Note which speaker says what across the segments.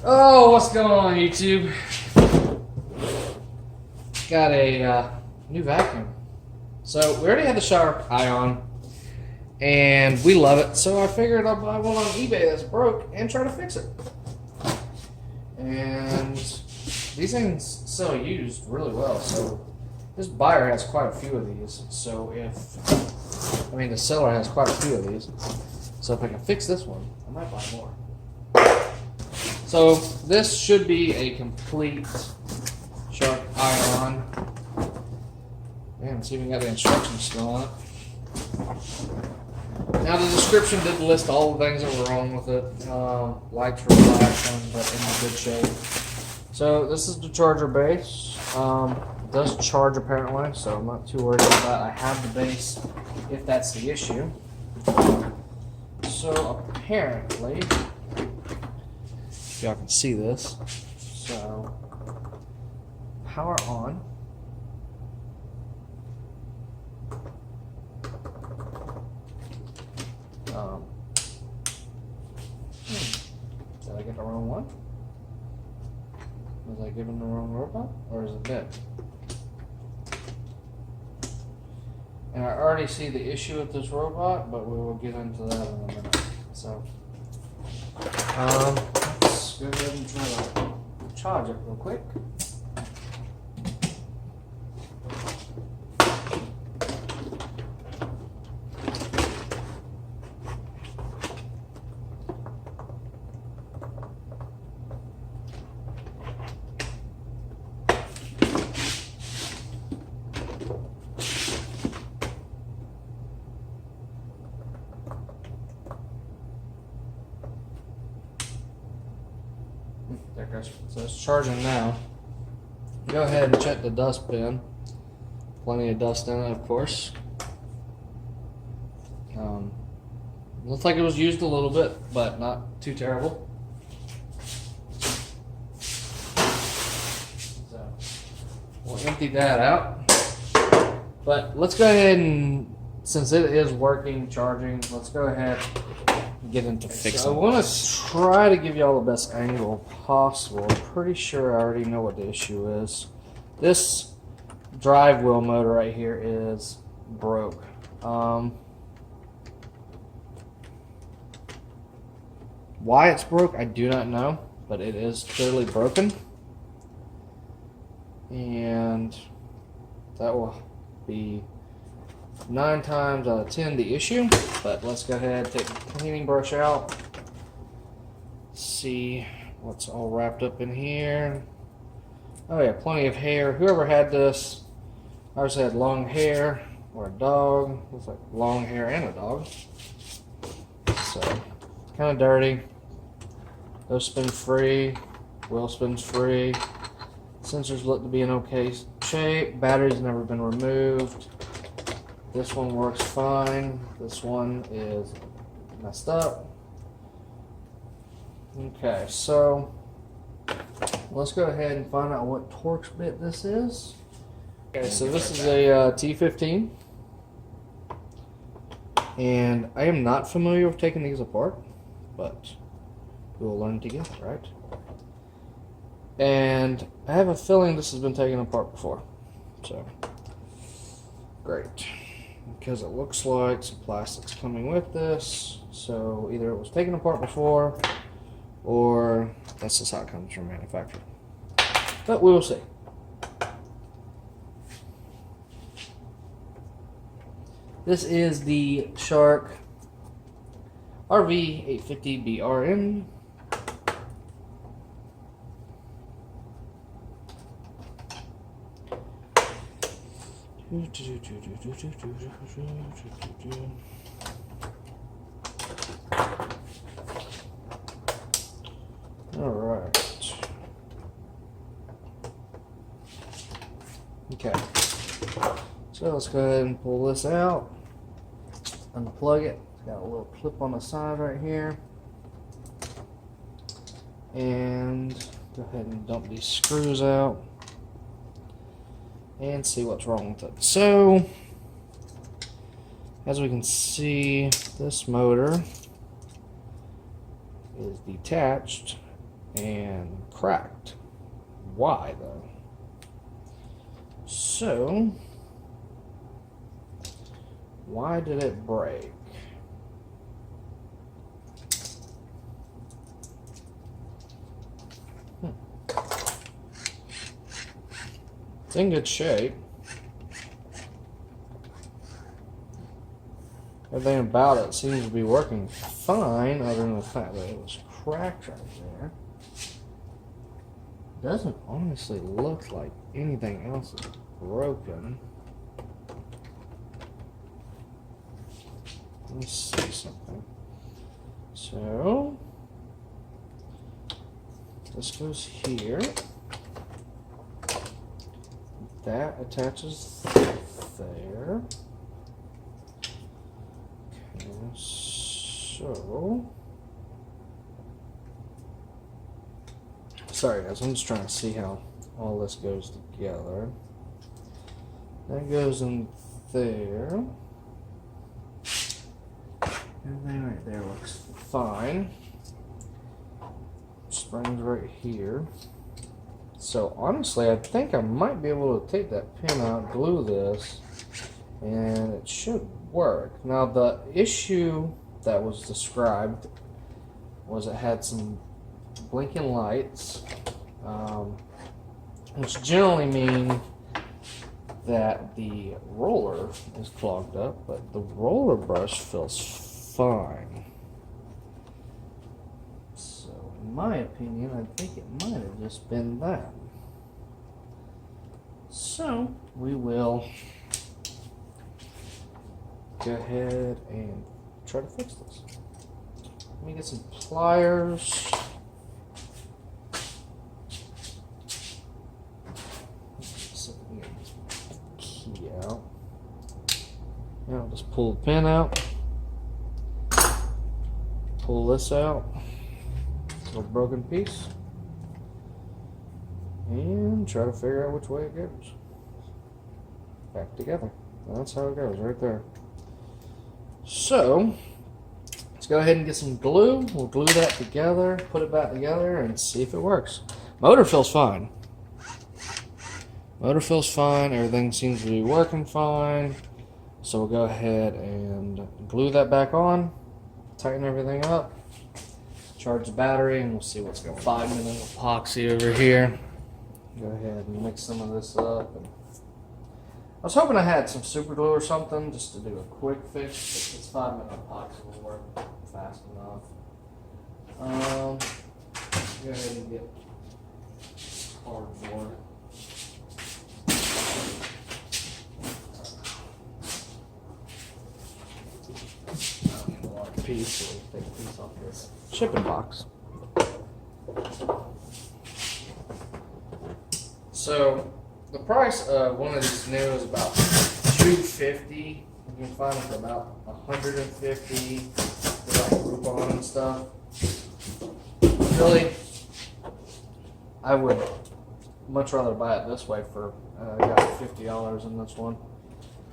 Speaker 1: Oh, what's going on, YouTube? Got a new vacuum. So we already had the Shark Ion, and we love it. So I figured I'll buy one on eBay that's broke and try to fix it. And these things sell used really well. So this buyer has quite a few of these. So the seller has quite a few of these. So if I can fix this one, I might buy more. So this should be a complete Shark Ion. Man, see if we got the instructions still on it. Now the description did list all the things that were wrong with it. Lights were flashing, but in good shape. So this is the charger base. It does charge apparently, so I'm not too worried about that. I have the base if that's the issue. So apparently, y'all can see this. So power on. Did I get the wrong one? Was I given the wrong robot, or is it dead? And I already see the issue with this robot, but we will get into that in a minute. So, let's go ahead and try to charge it real quick. There it goes. So it's charging now. Go ahead and check the dust bin. Plenty of dust in it, of course. Looks like it was used a little bit, but not too terrible. So we'll empty that out. But let's go ahead and, since it is working, charging, let's go ahead and get into fixing. So I want to try to give you all the best angle possible. I'm pretty sure I already know what the issue is. This drive wheel motor right here is broke. Why it's broke, I do not know, but it is clearly broken. And that will be 9 times out of 10 the issue. But let's go ahead and take the cleaning brush out. See what's all wrapped up in here. Oh yeah, plenty of hair. Whoever had this, ours had long hair or a dog. Looks like long hair and a dog. So kind of dirty. Those spin free. Wheel spins free. Sensors look to be in okay shape. Battery's never been removed. This one works fine. This one is messed up. Okay, so let's go ahead and find out what Torx bit this is. Okay, so this is a T15. And I am not familiar with taking these apart, but we will learn together, right? And I have a feeling this has been taken apart before. So, great. Because it looks like some plastic's coming with this. So either it was taken apart before, or that's just how it comes from manufacturer. But we will see. This is the Shark RV850BRN. All right. Okay. So let's go ahead and pull this out. Unplug it. It's got a little clip on the side right here. And go ahead and dump these screws out and see what's wrong with it. So, as we can see, this motor is detached and cracked. Why though? So, why did it break? It's in good shape. Everything about it seems to be working fine, other than the fact that it was cracked right there. Doesn't honestly look like anything else is broken. Let me see something. So, this goes here. That attaches there. Okay, so... Sorry guys, I'm just trying to see how all this goes together. That goes in there. Everything right there looks fine. Springs right here. So honestly, I think I might be able to take that pin out, glue this, and it should work. Now the issue that was described was it had some blinking lights, which generally mean that the roller is clogged up, but the roller brush feels fine. So in my opinion, I think it might have just been that. So we will go ahead and try to fix this. Let me get some pliers. So we get this key out. Now I'll just pull the pin out. Pull this out. Little broken piece. And try to figure out which way it goes. Back together. That's how it goes, right there. So, let's go ahead and get some glue. We'll glue that together, put it back together, and see if it works. Motor feels fine. Motor feels fine. Everything seems to be working fine. So we'll go ahead and glue that back on, tighten everything up, charge the battery, and we'll see what's going on. 5-minute epoxy over here. Go ahead and mix some of this up. And I was hoping I had some super glue or something just to do a quick fix, but this 5-minute epoxy will work fast enough. Go ahead and get cardboard. I need a large piece, so we'll take a piece off this shipping box. So the price of one of these new is about $250. You can find them for about $150 for like Groupon and stuff. Really, I would much rather buy it this way for I got $50 in this one,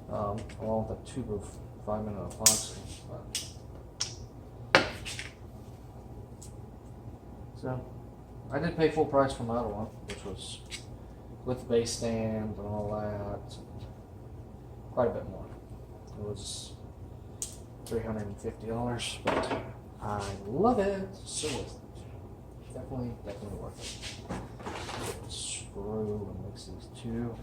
Speaker 1: along with a tube of 5-minute epoxy. So I did pay full price for my other one, which was with the base stand and all that, quite a bit more. It was $350, but I love it, so worth it. Definitely worth it. Screw and mix these two.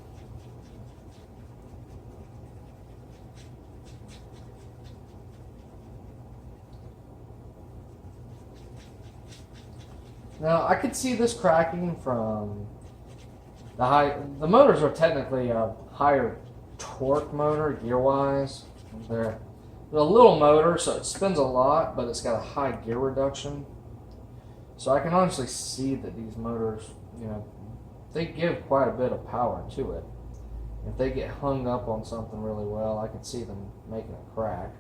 Speaker 1: Now I could see this cracking from the motors are technically a higher torque motor gear-wise. They're a little motor, so it spins a lot, but it's got a high gear reduction. So I can honestly see that these motors, they give quite a bit of power to it. If they get hung up on something really well, I can see them making a crack.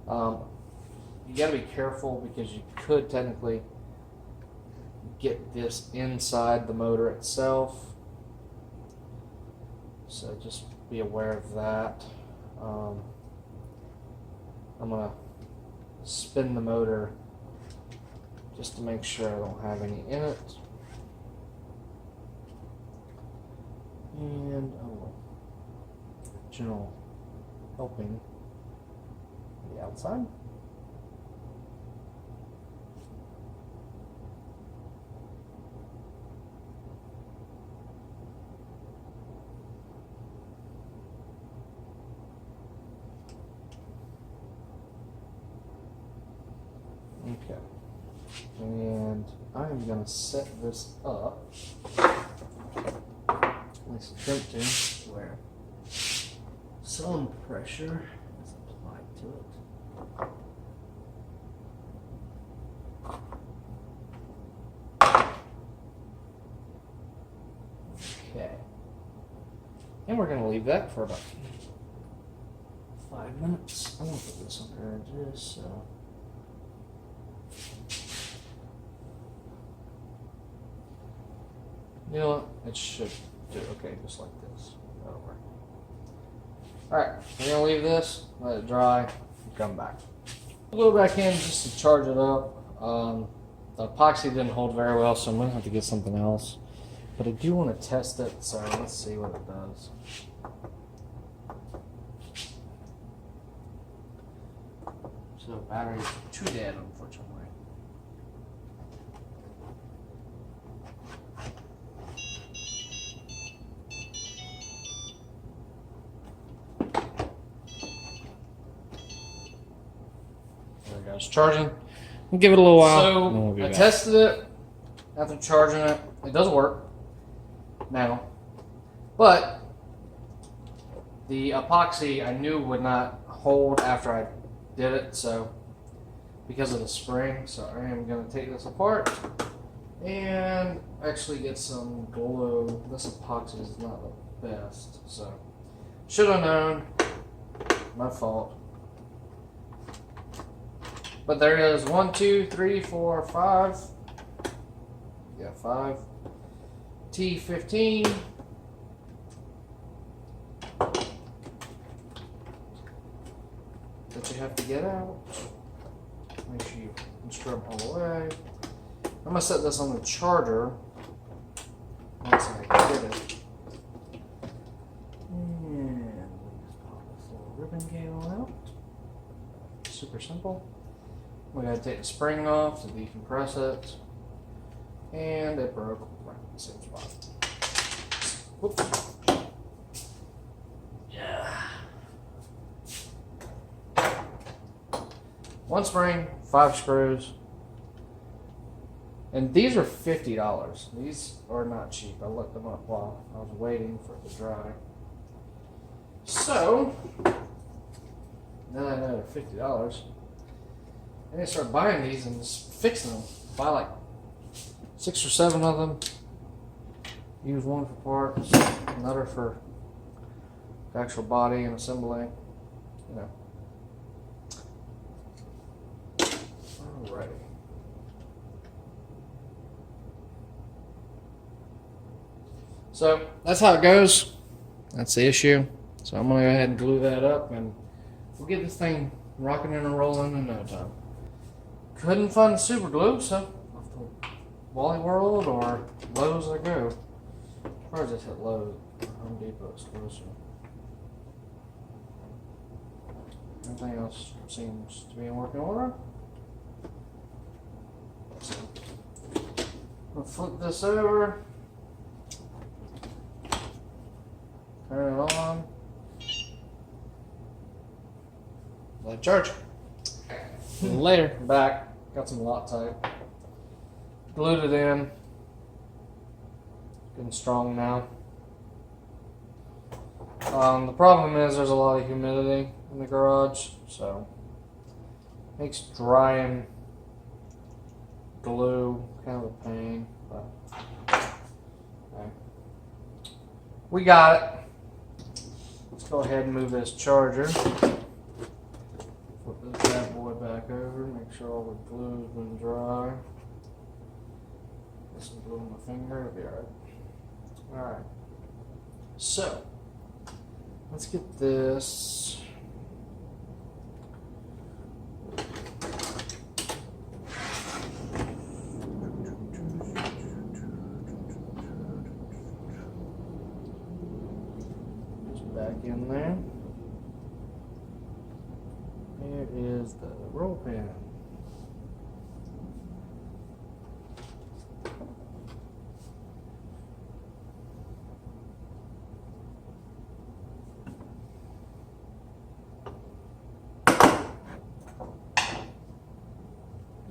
Speaker 1: You got to be careful because you could technically get this inside the motor itself. So just be aware of that. I'm going to spin the motor just to make sure I don't have any in it. And general helping on the outside. Okay, and I'm going to set this up, at least attempt to, where some pressure is applied to it. Okay, and we're going to leave that for about 5 minutes. I'm going to put this under edges, so. You know what? It should do okay, just like this. That'll work. Alright, we're going to leave this, let it dry, and come back. We'll go back in just to charge it up. The epoxy didn't hold very well, so I'm going to have to get something else. But I do want to test it, so let's see what it does. So battery's too dead, unfortunately. It's charging. We'll give it a little while. So I tested it after charging it. It doesn't work now, but the epoxy I knew would not hold after I did it. So because of the spring, so I am going to take this apart and actually get some glue. This epoxy is not the best, so should have known. My fault. But there is 1, 2, 3, 4, 5. Yeah, 5. T15. That you have to get out. Make sure you unscrew them all the way. I'm gonna set this on the charger once I get it. And just pop this little ribbon cable out. Super simple. We gotta take the spring off to decompress it, and it broke right in the same spot. Whoops. Yeah. 1 spring, 5 screws, and these are $50. These are not cheap. I looked them up while I was waiting for it to dry. So now I know they're $50. And I start buying these and just fixing them. Buy like 6 or 7 of them. Use one for parts, another for the actual body and assembly. You know. Alrighty. So that's how it goes. That's the issue. So I'm gonna go ahead and glue that up, and we'll get this thing rocking and rolling in no time. Couldn't find the super glue, so off to Wally World or Lowe's I go. Probably just hit Lowe's. Home Depot's closer. Everything else seems to be in working order. So, we'll flip this over. Turn it on. Let it charge. Later, back. Got some Loctite. Glued it in. Getting strong now. The problem is there's a lot of humidity in the garage, so makes drying glue kind of a pain. But okay. We got it. Let's go ahead and move this charger. Flip this bad boy back over, make sure all the glue's been dry. Get some glue on my finger, it'll be alright. Alright. So, let's get this. back in there. Here is the roll pin.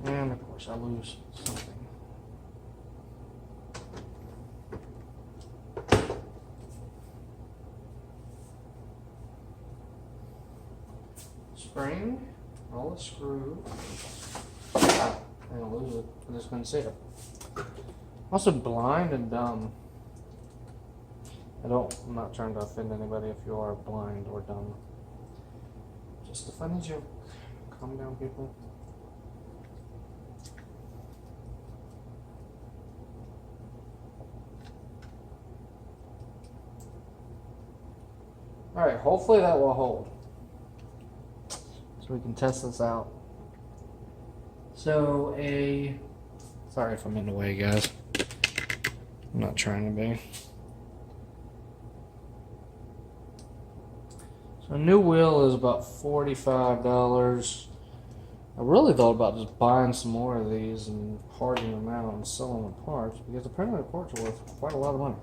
Speaker 1: And of course I lose something. Spring, all the screws. I'm gonna lose it. I'm just gonna see it. Also blind and dumb. I'm not trying to offend anybody if you are blind or dumb. Just a funny joke. Calm down, people. Alright, hopefully that will hold. So we can test this out. So sorry if I'm in the way, guys. I'm not trying to be. So a new wheel is about $45. I really thought about just buying some more of these and parting them out and selling the parts, because apparently the parts are worth quite a lot of money.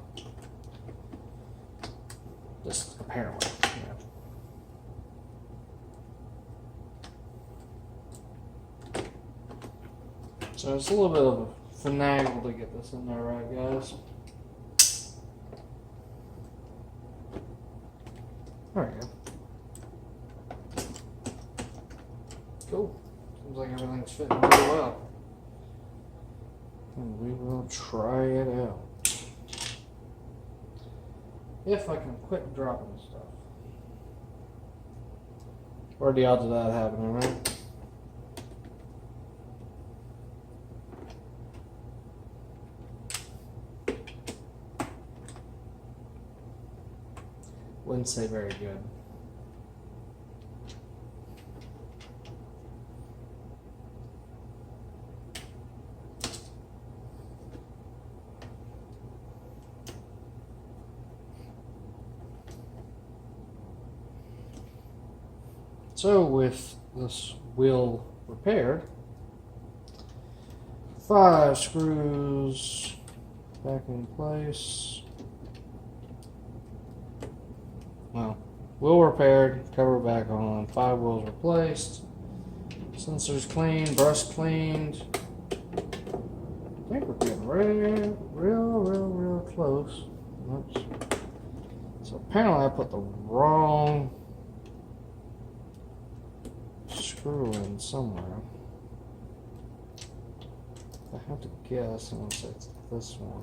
Speaker 1: Just apparently, yeah. So it's a little bit of a finagle to get this in there right, guys. There we go. Cool. Seems like everything's fitting really well. And we will try it out. If I can quit dropping stuff. What are the odds of that happening, right? Wouldn't say very good. So with this wheel repaired, 5 screws back in place. Well, wheel repaired, cover back on, 5 wheels replaced, sensors cleaned, brush cleaned. I think we're getting real close. Oops. So apparently I put the wrong screw in somewhere. I have to guess, I'm gonna say it's this one.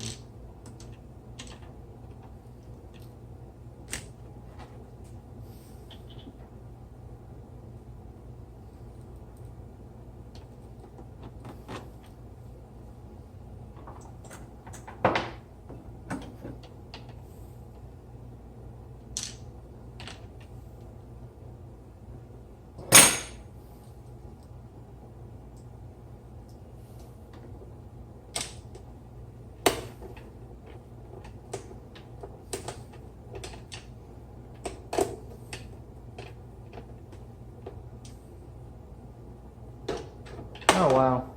Speaker 1: Oh wow.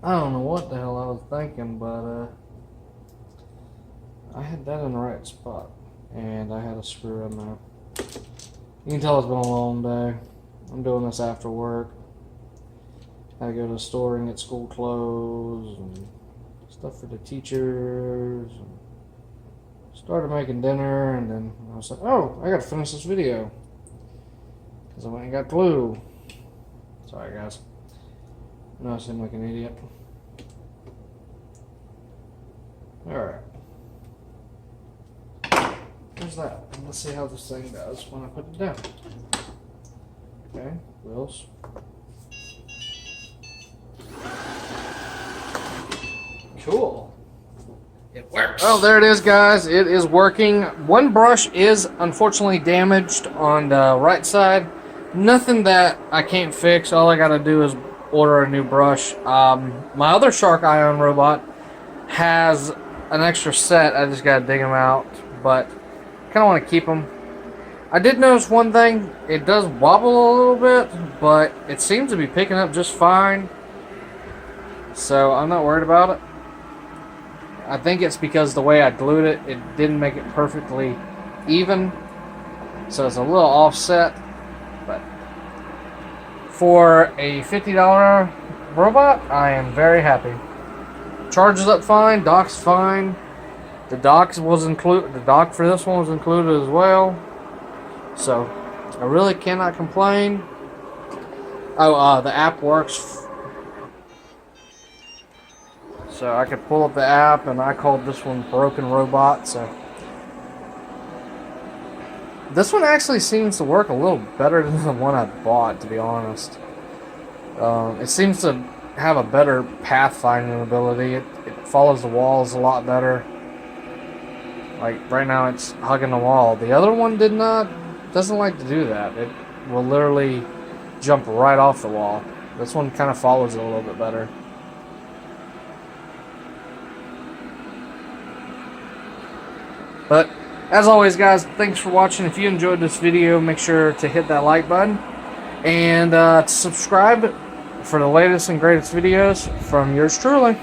Speaker 1: I don't know what the hell I was thinking, but I had that in the right spot, and I had a screw in there. You can tell it's been a long day. I'm doing this after work. I go to the store and get school clothes and stuff for the teachers. And started making dinner, and then I was like, oh, I gotta finish this video. Because I went and got glue. Sorry, guys. I know I seem like an idiot. Alright. There's that. And let's see how this thing does when I put it down. Okay, wheels. Cool. It works. Oh, there it is, guys. It is working. One brush is unfortunately damaged on the right side. Nothing that I can't fix. All I gotta do is order a new brush. My other Shark Ion robot has an extra set. I just gotta dig them out. But kind of want to keep them. I did notice one thing. It does wobble a little bit, but it seems to be picking up just fine. So I'm not worried about it. I think it's because the way I glued it, it didn't make it perfectly even. So it's a little offset. But for a $50 robot, I am very happy. Charges up fine, docks fine. The dock for this one was included as well. So I really cannot complain. Oh, the app works. So I could pull up the app, and I called this one Broken Robot. So this one actually seems to work a little better than the one I bought, to be honest. It seems to have a better pathfinding ability. It follows the walls a lot better. Like right now, it's hugging the wall. The other one doesn't like to do that. It will literally jump right off the wall. This one kind of follows it a little bit better. But as always, guys, thanks for watching. If you enjoyed this video, make sure to hit that like button and to subscribe for the latest and greatest videos from yours truly.